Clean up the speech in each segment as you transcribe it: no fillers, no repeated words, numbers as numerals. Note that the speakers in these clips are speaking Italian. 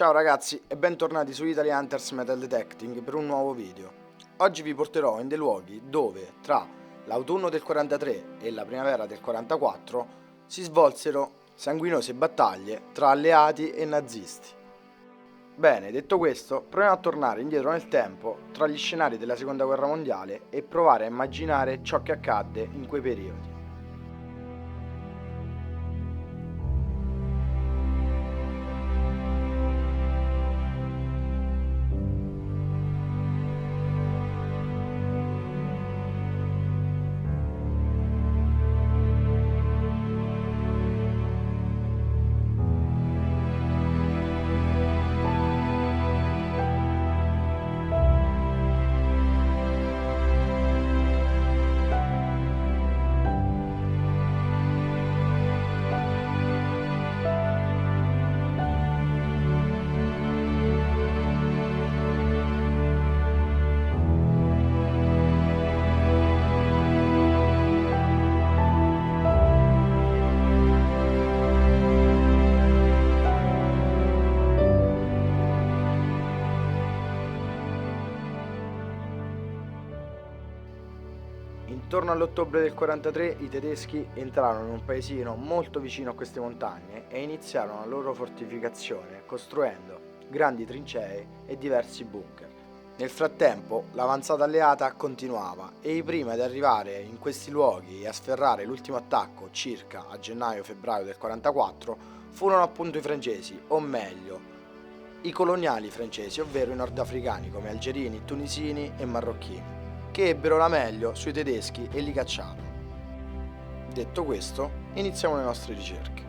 Ciao ragazzi e bentornati su Italy Hunters Metal Detecting per un nuovo video. Oggi vi porterò in dei luoghi dove tra l'autunno del 43 e la primavera del 44 si svolsero sanguinose battaglie tra alleati e nazisti. Bene, detto questo, proviamo a tornare indietro nel tempo tra gli scenari della seconda guerra mondiale e provare a immaginare ciò che accadde in quei periodi. Intorno all'ottobre del 43 i tedeschi entrarono in un paesino molto vicino a queste montagne e iniziarono la loro fortificazione costruendo grandi trincee e diversi bunker. Nel frattempo l'avanzata alleata continuava e i primi ad arrivare in questi luoghi e a sferrare l'ultimo attacco circa a gennaio-febbraio del 44 furono appunto i francesi, o meglio i coloniali francesi, ovvero i nordafricani come algerini, tunisini e marocchini, che ebbero la meglio sui tedeschi e li cacciarono. Detto questo, iniziamo le nostre ricerche.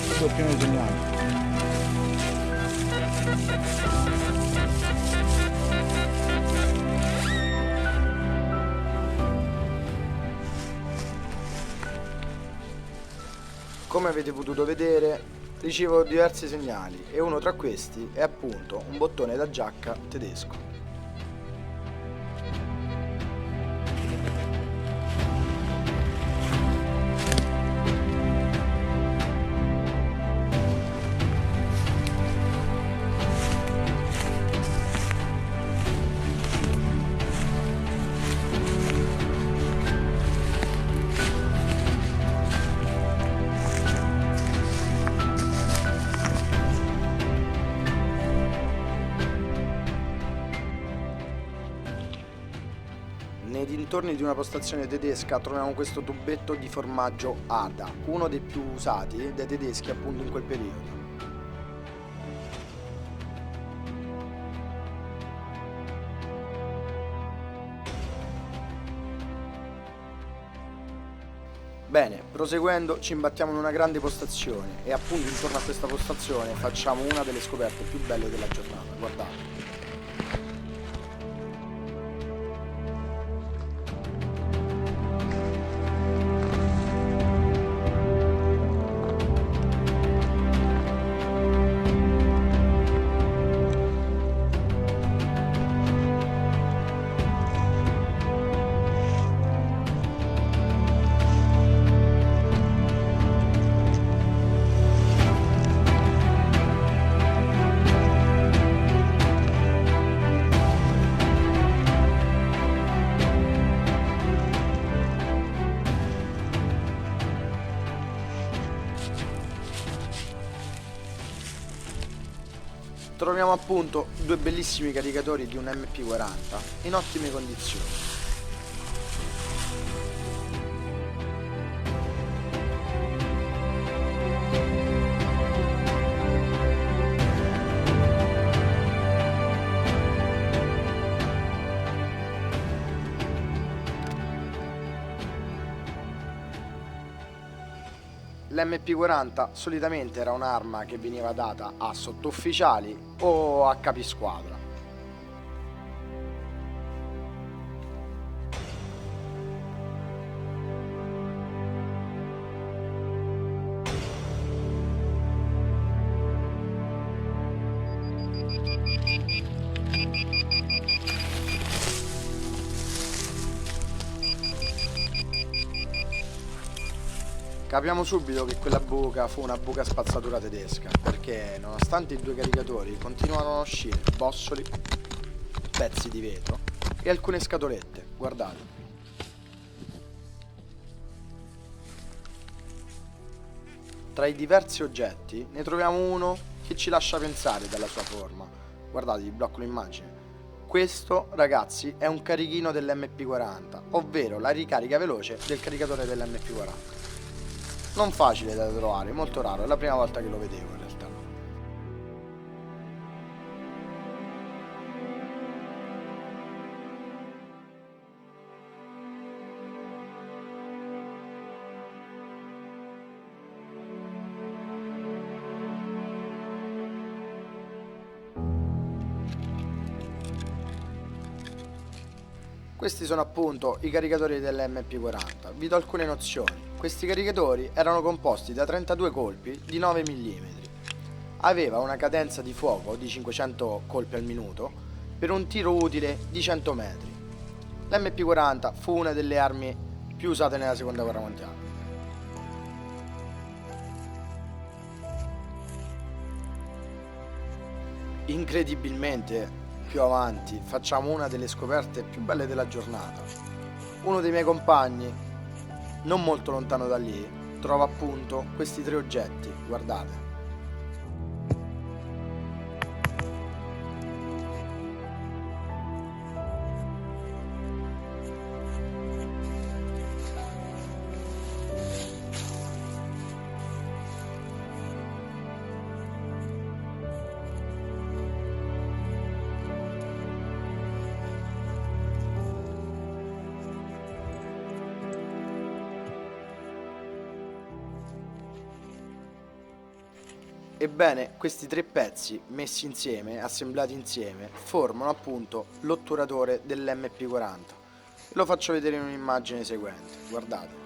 Tutto pieno di segnali. Come avete potuto vedere, ricevo diversi segnali e uno tra questi è appunto un bottone da giacca tedesco. Nei dintorni di una postazione tedesca troviamo questo tubetto di formaggio Ada, uno dei più usati dai tedeschi appunto in quel periodo. Bene, proseguendo ci imbattiamo in una grande postazione e appunto intorno a questa postazione facciamo una delle scoperte più belle della giornata, guardate. Troviamo appunto due bellissimi caricatori di un MP40 in ottime condizioni. L'MP40 solitamente era un'arma che veniva data a sottufficiali o a capisquadra. Capiamo subito che quella buca fu una buca spazzatura tedesca, perché nonostante i due caricatori continuavano a uscire bossoli, pezzi di vetro e alcune scatolette, guardate. Tra i diversi oggetti ne troviamo uno che ci lascia pensare dalla sua forma. Guardate, vi blocco l'immagine. Questo, ragazzi, è un carichino dell'MP40, ovvero la ricarica veloce del caricatore dell'MP40. Non facile da trovare, molto raro, è la prima volta che lo vedevo in realtà. Questi sono appunto i caricatori dell'MP40. Vi do alcune nozioni. Questi caricatori erano composti da 32 colpi di 9 mm. Aveva una cadenza di fuoco di 500 colpi al minuto per un tiro utile di 100 metri. L'MP40 fu una delle armi più usate nella seconda guerra mondiale. Incredibilmente, più avanti facciamo una delle scoperte più belle della giornata. Uno dei miei compagni, non molto lontano da lì, trova appunto questi tre oggetti, guardate. Ebbene, questi tre pezzi messi insieme, assemblati insieme, formano appunto l'otturatore dell'MP40. Lo faccio vedere in un'immagine seguente, guardate.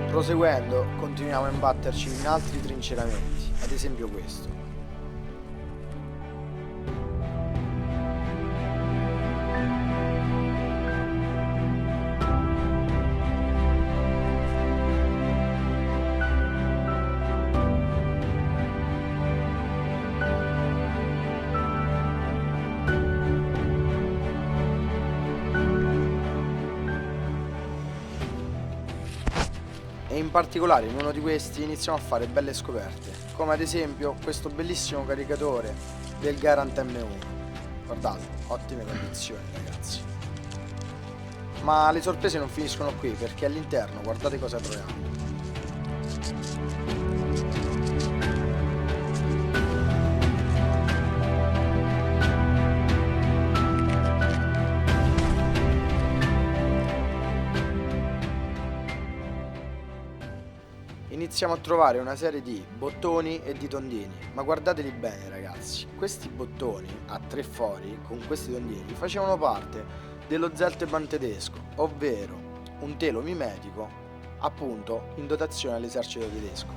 Proseguendo, continuiamo a imbatterci in altri trinceramenti, ad esempio questo. E in particolare in uno di questi iniziamo a fare belle scoperte, come ad esempio questo bellissimo caricatore del Garand M1. Guardate, ottime condizioni ragazzi. Ma le sorprese non finiscono qui, perché all'interno guardate cosa troviamo. Iniziamo a trovare una serie di bottoni e di tondini, ma guardateli bene ragazzi, questi bottoni a tre fori con questi tondini facevano parte dello Zelteband tedesco, ovvero un telo mimetico appunto in dotazione all'esercito tedesco.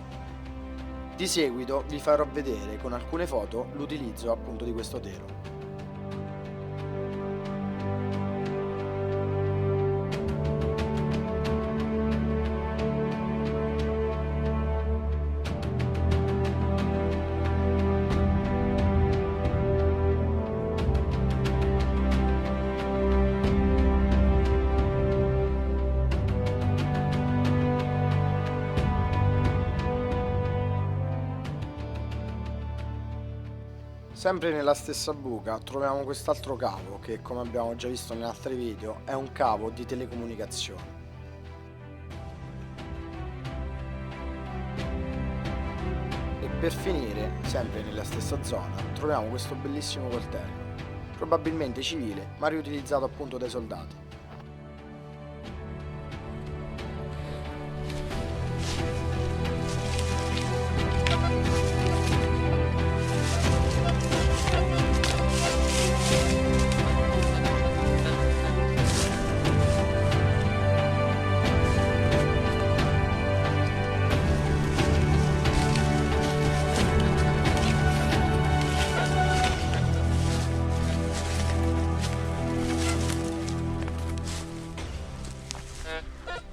Di seguito vi farò vedere con alcune foto l'utilizzo appunto di questo telo. Sempre nella stessa buca troviamo quest'altro cavo che, come abbiamo già visto in altri video, è un cavo di telecomunicazione. E per finire, sempre nella stessa zona, troviamo questo bellissimo coltello, probabilmente civile ma riutilizzato appunto dai soldati.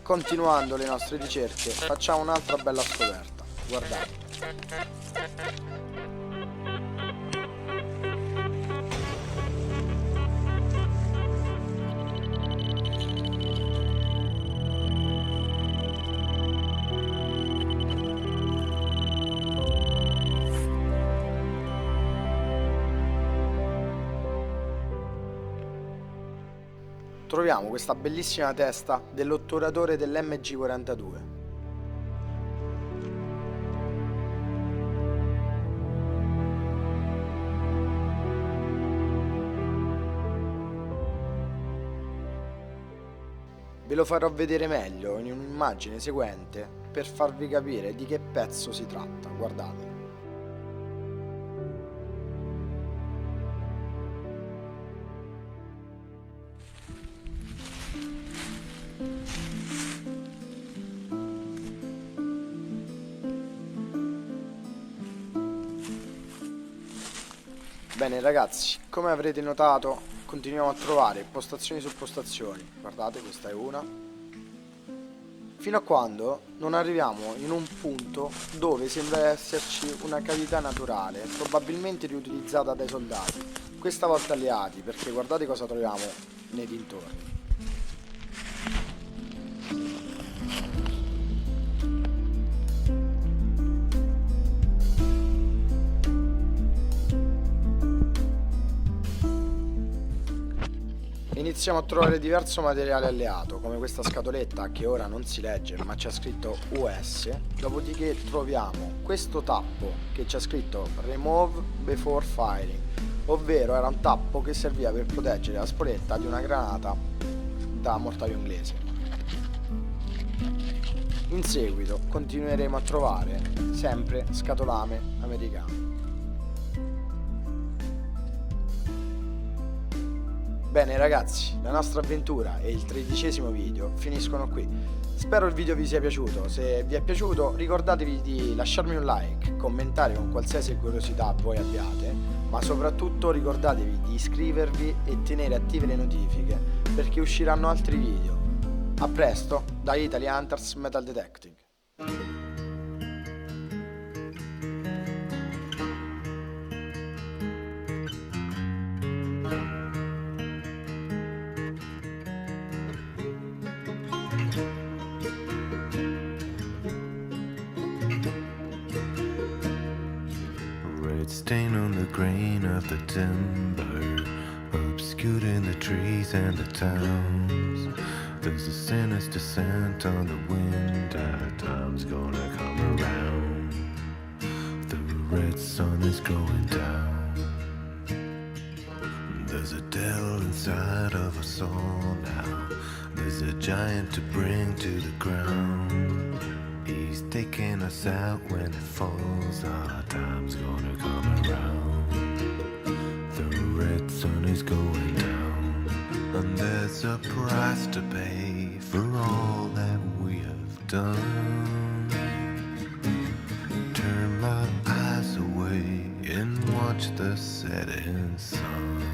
continuando le nostre ricerche, facciamo un'altra bella scoperta. Guardate. Troviamo questa bellissima testa dell'otturatore dell'MG42. Ve lo farò vedere meglio in un'immagine seguente per farvi capire di che pezzo si tratta. Guardate. Bene ragazzi, come avrete notato, continuiamo a trovare postazioni su postazioni. Guardate, questa è una. Fino a quando non arriviamo in un punto dove sembra esserci una cavità naturale, probabilmente riutilizzata dai soldati, questa volta alleati, perché guardate cosa troviamo nei dintorni. Iniziamo a trovare diverso materiale alleato, come questa scatoletta che ora non si legge ma c'è scritto US. Dopodiché troviamo questo tappo che c'è scritto Remove Before Firing, ovvero era un tappo che serviva per proteggere la spoletta di una granata da mortaio inglese. In seguito continueremo a trovare sempre scatolame americane. Bene ragazzi, la nostra avventura e il 13° video finiscono qui. Spero il video vi sia piaciuto. Se vi è piaciuto ricordatevi di lasciarmi un like, commentare con qualsiasi curiosità voi abbiate, ma soprattutto ricordatevi di iscrivervi e tenere attive le notifiche perché usciranno altri video. A presto da Italy Hunters Metal Detecting. Red stain on the grain of the timber, obscured in the trees and the towns. There's a sinister scent on the wind, our time's gonna come around. The red sun is going down. There's a devil inside of us all now. There's a giant to bring to the ground. He's taking us out when it falls. Our time's gonna come around. The red sun is going down, and there's a price to pay for all that we have done. Turn my eyes away and watch the setting sun.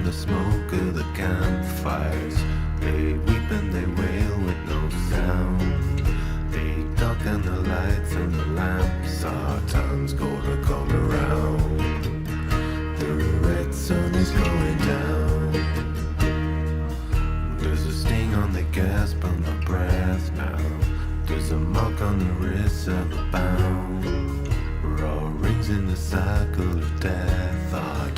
The smoke of the campfires, they weep and they wail with no sound. They darken the lights and the lamps. Our time's gonna come around. The red sun is going down. There's a sting on the gasp on my breath now. There's a mark on the wrist of a bound. Raw rings in the cycle of death. Our